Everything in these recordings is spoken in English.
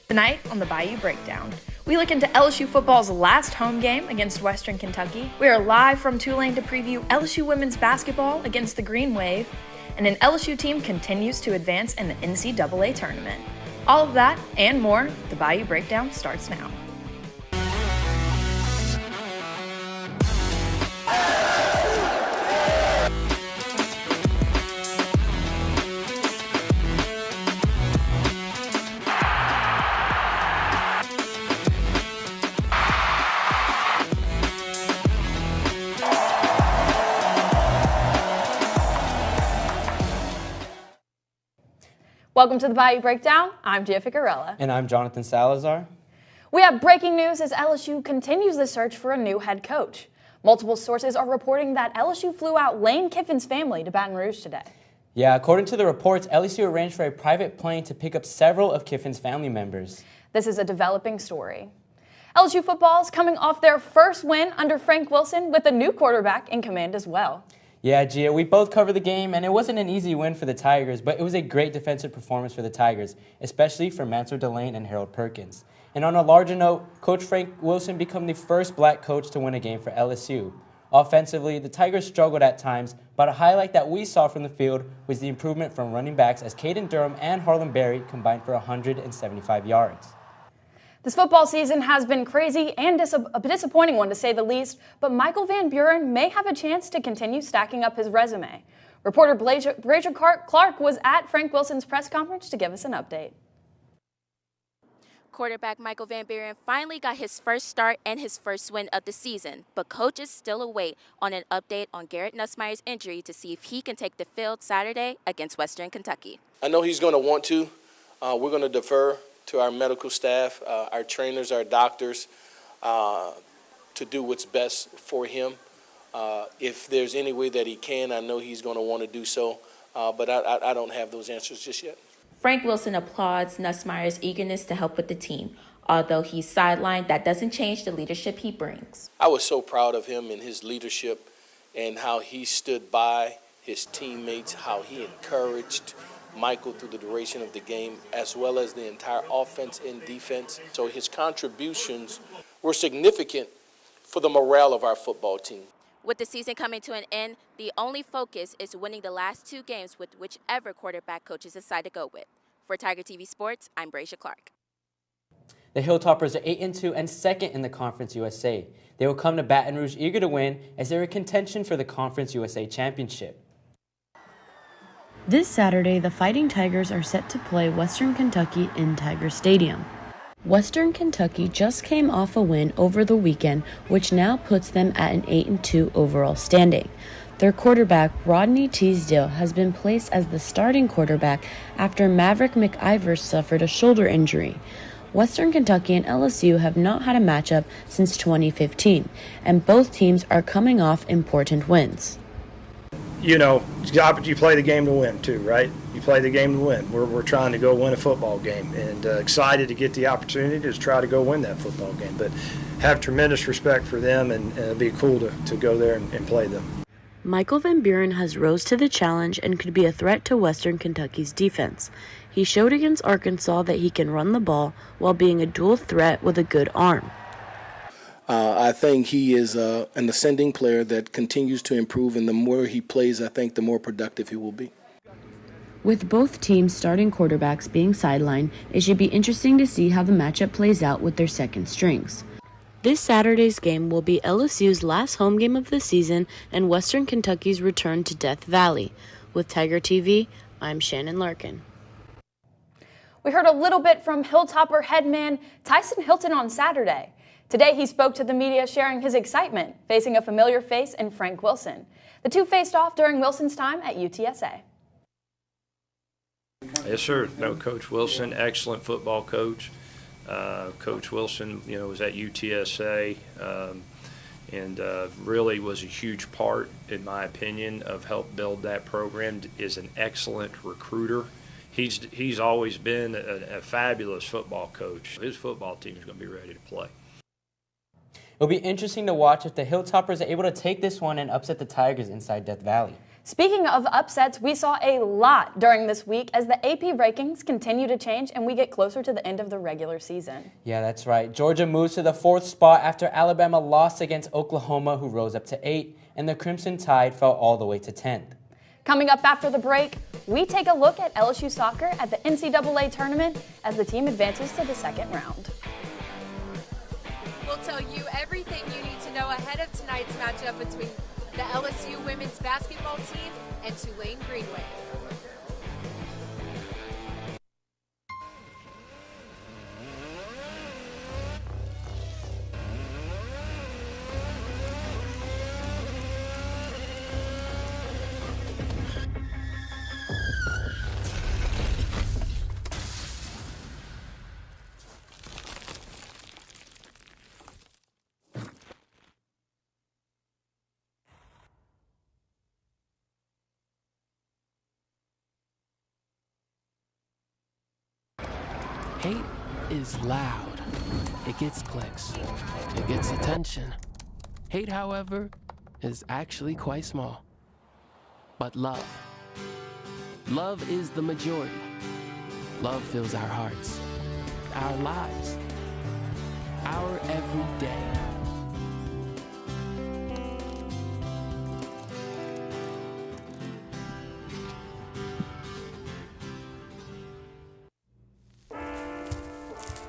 Tonight on the Bayou Breakdown, we look into LSU football's last home game against Western Kentucky. We are live from Tulane to preview LSU women's basketball against the Green Wave, and an LSU team continues to advance in the NCAA Tournament. All of that and more, the Bayou Breakdown starts now. Welcome to the Bayou Breakdown. I'm Gia Ficarella. And I'm Jonathan Salazar. We have breaking news as LSU continues the search for a new head coach. Multiple sources are reporting that LSU flew out Lane Kiffin's family to Baton Rouge today. Yeah, according to the reports, LSU arranged for a private plane to pick up several of Kiffin's family members. This is a developing story. LSU football is coming off their first win under Frank Wilson with a new quarterback in command as well. Yeah, Gia, we both covered the game, and it wasn't an easy win for the Tigers, but it was a great defensive performance for the Tigers, especially for Mansell Delane and Harold Perkins. And on a larger note, Coach Frank Wilson became the first black coach to win a game for LSU. Offensively, the Tigers struggled at times, but a highlight that we saw from the field was the improvement from running backs as Caden Durham and Harlan Berry combined for 175 yards. This football season has been crazy and a disappointing one to say the least, but Michael Van Buren may have a chance to continue stacking up his resume. Reporter Brazier Clark was at Frank Wilson's press conference to give us an update. Quarterback Michael Van Buren finally got his first start and his first win of the season, but coaches still await on an update on Garrett Nussmeier's injury to see if he can take the field Saturday against Western Kentucky. I know he's going to want to. We're going to defer to our medical staff, our trainers, our doctors, to do what's best for him. If there's any way that he can, I know he's going to want to do so, but I don't have those answers just yet. Frank Wilson applauds Nussmeier's eagerness to help with the team. Although he's sidelined, that doesn't change the leadership he brings. I was so proud of him and his leadership and how he stood by his teammates, how he encouraged Michael through the duration of the game, as well as the entire offense and defense. So his contributions were significant for the morale of our football team. With the season coming to an end, the only focus is winning the last two games with whichever quarterback coaches decide to go with. For Tiger TV Sports, I'm Brazier Clark. The Hilltoppers are 8-2 and second in the Conference USA. They will come to Baton Rouge eager to win as they're in contention for the Conference USA Championship. This Saturday, the Fighting Tigers are set to play Western Kentucky in Tiger Stadium. Western Kentucky just came off a win over the weekend, which now puts them at an 8-2 overall standing. Their quarterback, Rodney Teasdale, has been placed as the starting quarterback after Maverick McIver suffered a shoulder injury. Western Kentucky and LSU have not had a matchup since 2015, and both teams are coming off important wins. You know, you play the game to win too, right? You play the game to win. We're trying to go win a football game, and excited to get the opportunity to try to go win that football game. But have tremendous respect for them, and it'd be cool to go there and play them. Michael Van Buren has rose to the challenge and could be a threat to Western Kentucky's defense. He showed against Arkansas that he can run the ball while being a dual threat with a good arm. I think he is an ascending player that continues to improve, and the more he plays, I think the more productive he will be. With both teams' starting quarterbacks being sidelined, it should be interesting to see how the matchup plays out with their second strings. This Saturday's game will be LSU's last home game of the season and Western Kentucky's return to Death Valley. With Tiger TV, I'm Shannon Larkin. We heard a little bit from Hilltopper headman Tyson Hilton on Saturday. Today, he spoke to the media sharing his excitement, facing a familiar face in Frank Wilson. The two faced off during Wilson's time at UTSA. Yes, sir. No, Coach Wilson, excellent football coach. Coach Wilson, was at UTSA and really was a huge part, in my opinion, of help build that program. Is an excellent recruiter. He's always been a fabulous football coach. His football team is going to be ready to play. It'll be interesting to watch if the Hilltoppers are able to take this one and upset the Tigers inside Death Valley. Speaking of upsets, we saw a lot during this week as the AP rankings continue to change and we get closer to the end of the regular season. Yeah, that's right. Georgia moves to the 4th spot after Alabama lost against Oklahoma, who rose up to 8, and the Crimson Tide fell all the way to 10th. Coming up after the break, we take a look at LSU soccer at the NCAA Tournament as the team advances to the second round. We'll tell you everything you need to know ahead of tonight's matchup between the LSU women's basketball team and Tulane Green Wave. Hate is loud. It gets clicks. It gets attention. Hate, however, is actually quite small. But love. Love is the majority. Love fills our hearts, our lives, our every day.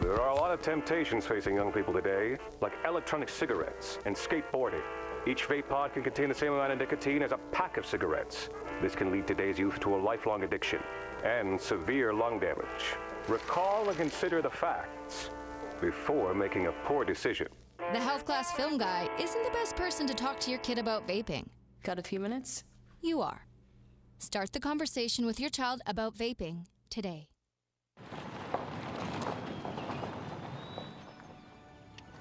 There are a lot of temptations facing young people today, like electronic cigarettes and skateboarding. Each vape pod can contain the same amount of nicotine as a pack of cigarettes. This can lead today's youth to a lifelong addiction and severe lung damage. Recall and consider the facts before making a poor decision. The health class film guy isn't the best person to talk to your kid about vaping. Got a few minutes? You are. Start the conversation with your child about vaping today.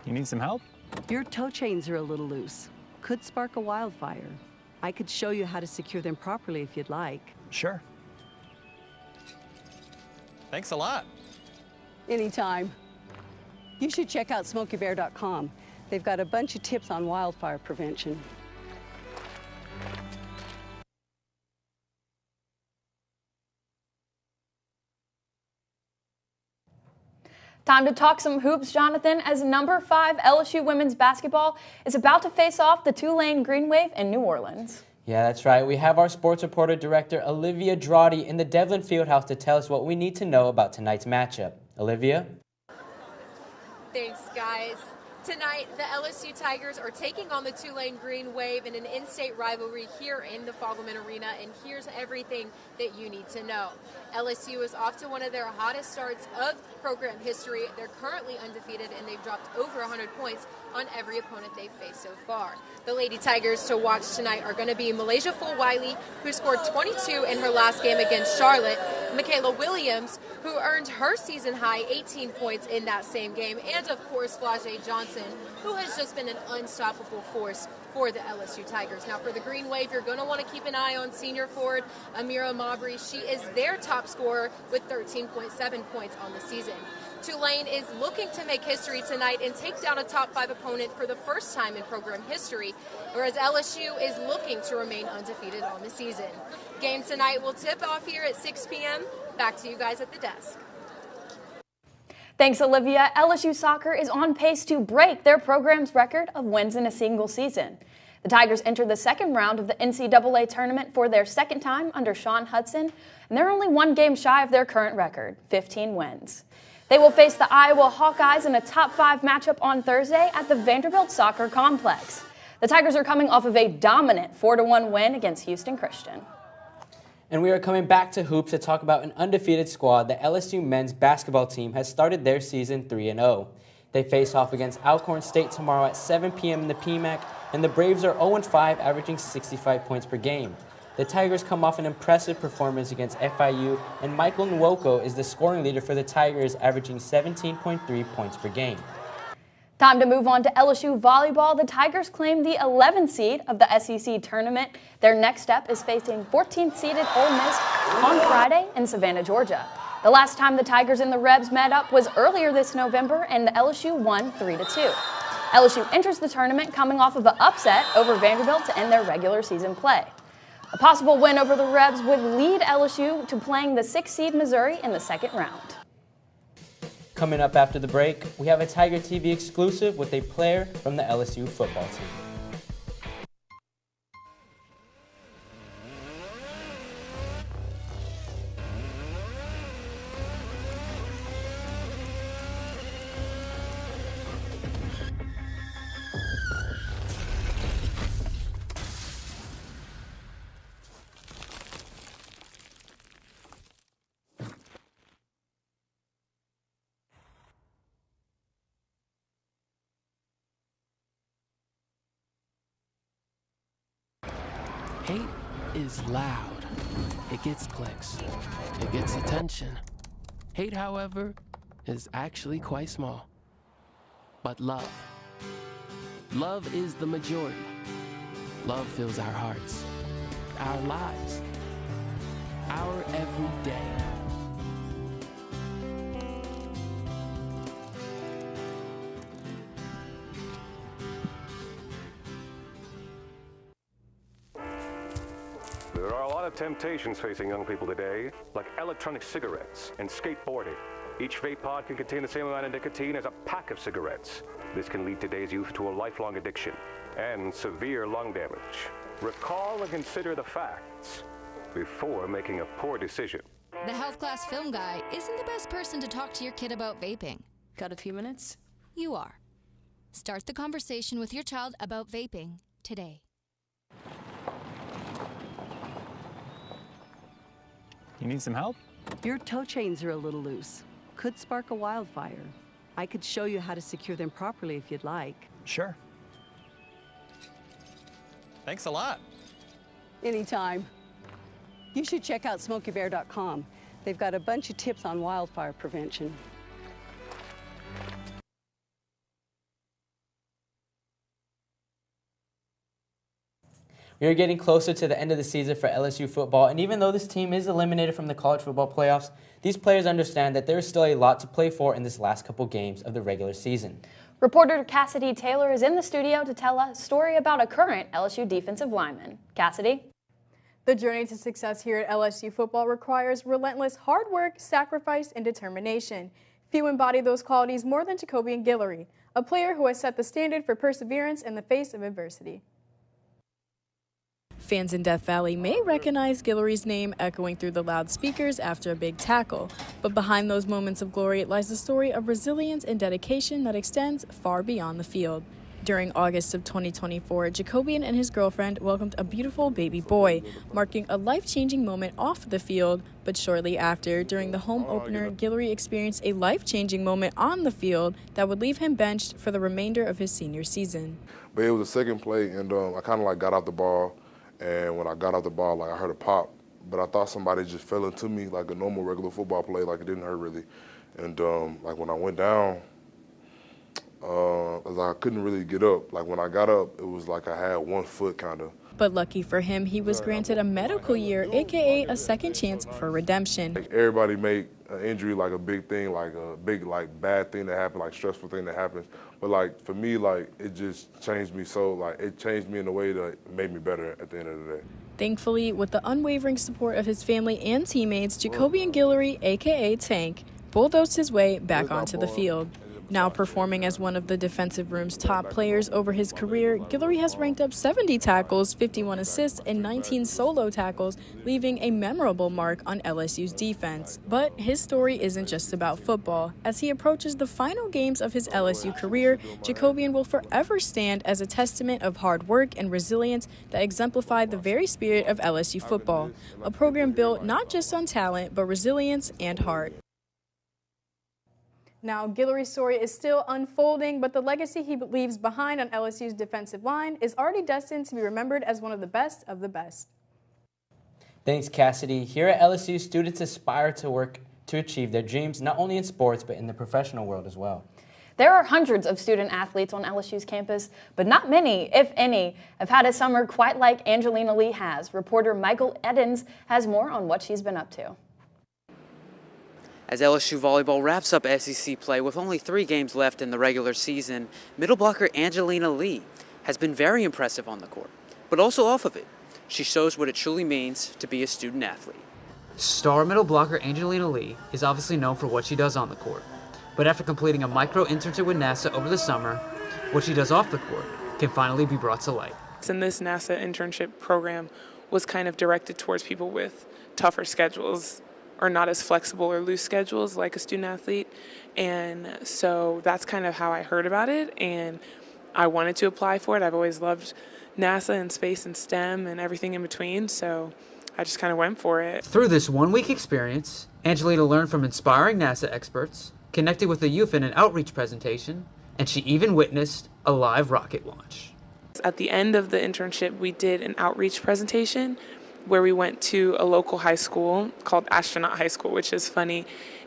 You need some help? Your toe chains are a little loose. Could spark a wildfire. I could show you how to secure them properly if you'd like. Sure. Thanks a lot. Anytime. You should check out SmokeyBear.com. They've got a bunch of tips on wildfire prevention. Time to talk some hoops, Jonathan, as number 5 LSU women's basketball is about to face off the Tulane Green Wave in New Orleans. Yeah, that's right. We have our sports reporter director, Olivia Drawdy, in the Devlin Fieldhouse to tell us what we need to know about tonight's matchup. Olivia? Thanks, guys. Tonight, the LSU Tigers are taking on the Tulane Green Wave in an in-state rivalry here in the Fogelman Arena, and here's everything that you need to know. LSU is off to one of their hottest starts of program history. They're currently undefeated, and they've dropped over 100 points on every opponent they've faced so far. The Lady Tigers to watch tonight are going to be Malaysia Full-Wiley, who scored 22 in her last game against Charlotte, Michaela Williams, who earned her season-high 18 points in that same game, and, of course, Flau'jae Johnson, who has just been an unstoppable force for the LSU Tigers. Now, for the Green Wave, you're going to want to keep an eye on senior forward Amira Mabry. She is their top scorer with 13.7 points on the season. Tulane is looking to make history tonight and take down a top 5 opponent for the first time in program history, whereas LSU is looking to remain undefeated on the season. Game tonight will tip off here at 6 p.m. Back to you guys at the desk. Thanks, Olivia. LSU soccer is on pace to break their program's record of wins in a single season. The Tigers entered the second round of the NCAA Tournament for their second time under Sean Hudson, and they're only one game shy of their current record, 15 wins. They will face the Iowa Hawkeyes in a top 5 matchup on Thursday at the Vanderbilt Soccer Complex. The Tigers are coming off of a dominant 4-1 win against Houston Christian. And we are coming back to hoops to talk about an undefeated squad. The LSU men's basketball team has started their season 3-0. They face off against Alcorn State tomorrow at 7 p.m. in the PMAC, and the Braves are 0-5, averaging 65 points per game. The Tigers come off an impressive performance against FIU, and Michael Nwoko is the scoring leader for the Tigers, averaging 17.3 points per game. Time to move on to LSU volleyball. The Tigers claim the 11th seed of the SEC tournament. Their next step is facing 14th seeded Ole Miss on Friday in Savannah, Georgia. The last time the Tigers and the Rebs met up was earlier this November, and the LSU won 3-2. LSU enters the tournament coming off of an upset over Vanderbilt to end their regular season play. A possible win over the Rebs would lead LSU to playing the 6th seed Missouri in the second round. Coming up after the break, we have a Tiger TV exclusive with a player from the LSU football team. Hate is loud. It gets clicks. It gets attention. Hate, however, is actually quite small. But love is the majority. Love fills our hearts, our lives, our every day. There are a lot of temptations facing young people today, like electronic cigarettes and skateboarding. Each vape pod can contain the same amount of nicotine as a pack of cigarettes. This can lead today's youth to a lifelong addiction and severe lung damage. Recall and consider the facts before making a poor decision. The health class film guy isn't the best person to talk to your kid about vaping. Got a few minutes? You are. Start the conversation with your child about vaping today. You need some help? Your toe chains are a little loose. Could spark a wildfire. I could show you how to secure them properly if you'd like. Sure. Thanks a lot. Anytime. You should check out SmokeyBear.com. They've got a bunch of tips on wildfire prevention. We are getting closer to the end of the season for LSU football, and even though this team is eliminated from the college football playoffs, these players understand that there is still a lot to play for in this last couple games of the regular season. Reporter Cassidy Taylor is in the studio to tell a story about a current LSU defensive lineman. Cassidy? The journey to success here at LSU football requires relentless hard work, sacrifice, and determination. Few embody those qualities more than Jacoby Guillory, a player who has set the standard for perseverance in the face of adversity. Fans in Death Valley may recognize Guillory's name echoing through the loudspeakers after a big tackle, but behind those moments of glory lies the story of resilience and dedication that extends far beyond the field. During August of 2024, Jacobian and his girlfriend welcomed a beautiful baby boy, marking a life-changing moment off the field, but shortly after, during the home opener, Guillory experienced a life-changing moment on the field that would leave him benched for the remainder of his senior season. But it was the second play, and I kind of got out the ball. And when I got out the ball, I heard a pop, but I thought somebody just fell into me like a normal regular football play, it didn't hurt really. And when I went down, I couldn't really get up. When I got up, it was like I had 1 foot kind of. But lucky for him, he was granted a medical year, aka a second chance for redemption. Everybody make an injury a big thing, a big bad thing that happened, stressful thing that happens. But for me, it just changed me it changed me in a way that made me better at the end of the day. Thankfully, with the unwavering support of his family and teammates, Jacoby Guillory, aka Tank, bulldozed his way back onto the field. Now performing as one of the defensive room's top players over his career, Guillory has ranked up 70 tackles, 51 assists, and 19 solo tackles, leaving a memorable mark on LSU's defense. But his story isn't just about football. As he approaches the final games of his LSU career, Jacobian will forever stand as a testament of hard work and resilience that exemplified the very spirit of LSU football, a program built not just on talent, but resilience and heart. Now, Guillory's story is still unfolding, but the legacy he leaves behind on LSU's defensive line is already destined to be remembered as one of the best of the best. Thanks, Cassidy. Here at LSU, students aspire to work to achieve their dreams, not only in sports, but in the professional world as well. There are hundreds of student athletes on LSU's campus, but not many, if any, have had a summer quite like Angelina Lee has. Reporter Michael Edens has more on what she's been up to. As LSU volleyball wraps up SEC play with only 3 games left in the regular season, middle blocker Angelina Lee has been very impressive on the court, but also off of it. she shows what it truly means to be a student athlete. Star middle blocker Angelina Lee is obviously known for what she does on the court. But after completing a micro internship with NASA over the summer, what she does off the court can finally be brought to light. And this NASA internship program was kind of directed towards people with tougher schedules or not as flexible or loose schedules like a student athlete. And so that's kind of how I heard about it, and I wanted to apply for it. I've always loved NASA and space and STEM and everything in between, so I just kind of went for it. Through this one-week experience, Angelina learned from inspiring NASA experts, connected with the youth in an outreach presentation, and she even witnessed a live rocket launch. At the end of the internship, we did an outreach presentation where we went to a local high school called Astronaut High School, which is funny.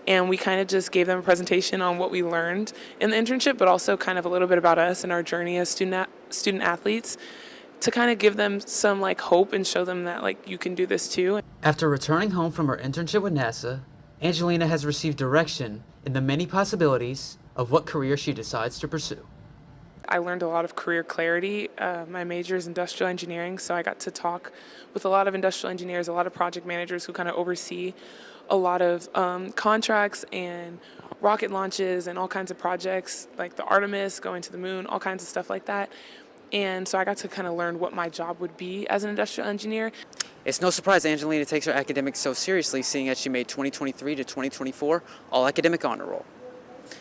And we kind of just gave them a presentation on what we learned in the internship, but also kind of a little bit about us and our journey as student athletes, to kind of give them some like hope and show them that like you can do this too. After returning home from her internship with NASA, Angelina has received direction in the many possibilities of what career she decides to pursue. I learned a lot of career clarity. My major is industrial engineering, so I got to talk with a lot of industrial engineers, a lot of project managers who kind of oversee a lot of contracts and rocket launches and all kinds of projects like the Artemis, going to the moon, all kinds of stuff like that. And so I got to kind of learn what my job would be as an industrial engineer. It's no surprise Angelina takes her academics so seriously, seeing as she made 2023 to 2024 All-Academic Honor Roll.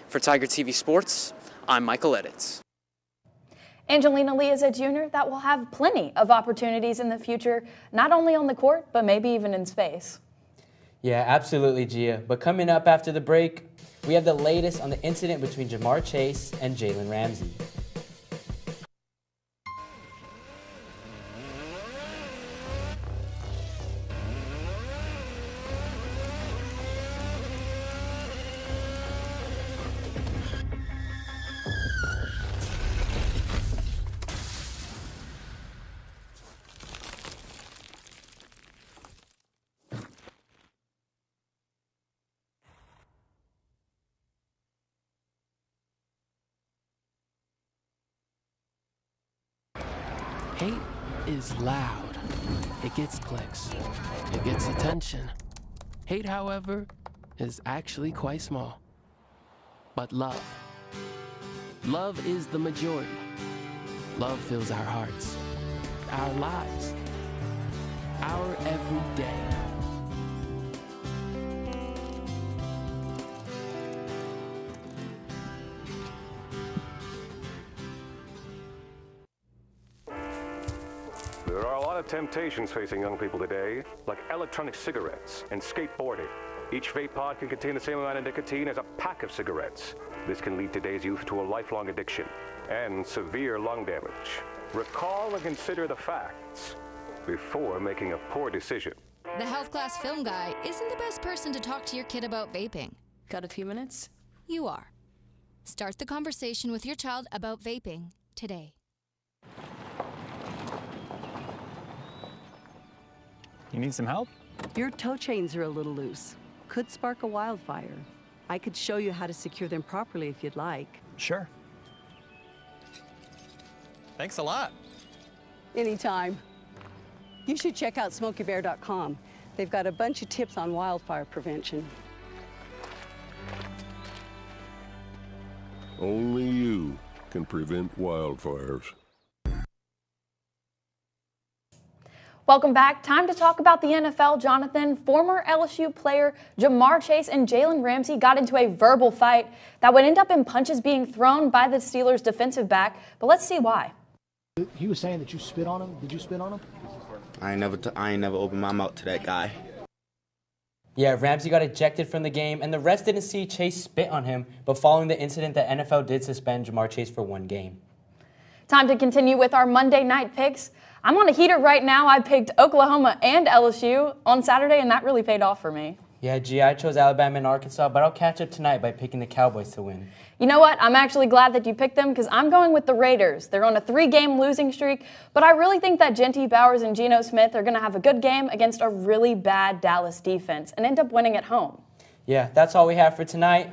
For Tiger TV Sports, I'm Michael Edits. Angelina Lee is a junior that will have plenty of opportunities in the future, not only on the court, but maybe even in space. Yeah, absolutely, Gia. But coming up after the break, we have the latest on the incident between Jamar Chase and Jalen Ramsey. Hate is loud. It gets clicks. It gets attention. Hate, however, is actually quite small. But love is the majority. Love fills our hearts, our lives, our every day. There are a lot of temptations facing young people today, like electronic cigarettes and skateboarding. Each vape pod can contain the same amount of nicotine as a pack of cigarettes. This can lead today's youth to a lifelong addiction and severe lung damage. Recall and consider the facts before making a poor decision. The health class film guy isn't the best person to talk to your kid about vaping. Got a few minutes? You are. Start the conversation with your child about vaping today. You need some help? Your toe chains are a little loose. Could spark a wildfire. I could show you how to secure them properly if you'd like. Sure. Thanks a lot. Anytime. You should check out SmokeyBear.com. They've got a bunch of tips on wildfire prevention. Only you can prevent wildfires. Welcome back. Time to talk about the NFL, Jonathan. Former LSU player Jamar Chase and Jalen Ramsey got into a verbal fight that would end up in punches being thrown by the Steelers' defensive back, but let's see why. He was saying that you spit on him. Did you spit on him? I ain't never opened my mouth to that guy. Yeah, Ramsey got ejected from the game, and the refs didn't see Chase spit on him, but following the incident, the NFL did suspend Jamar Chase for 1 game. Time to continue with our Monday night picks. I'm on a heater right now. I picked Oklahoma and LSU on Saturday, and that really paid off for me. Yeah, G, I chose Alabama and Arkansas, but I'll catch up tonight by picking the Cowboys to win. You know what? I'm actually glad that you picked them because I'm going with the Raiders. They're on a 3-game losing streak, but I really think that Genty Bowers and Geno Smith are going to have a good game against a really bad Dallas defense and end up winning at home. Yeah, that's all we have for tonight.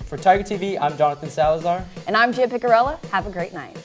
For Tiger TV, I'm Jonathan Salazar. And I'm Gia Picarella. Have a great night.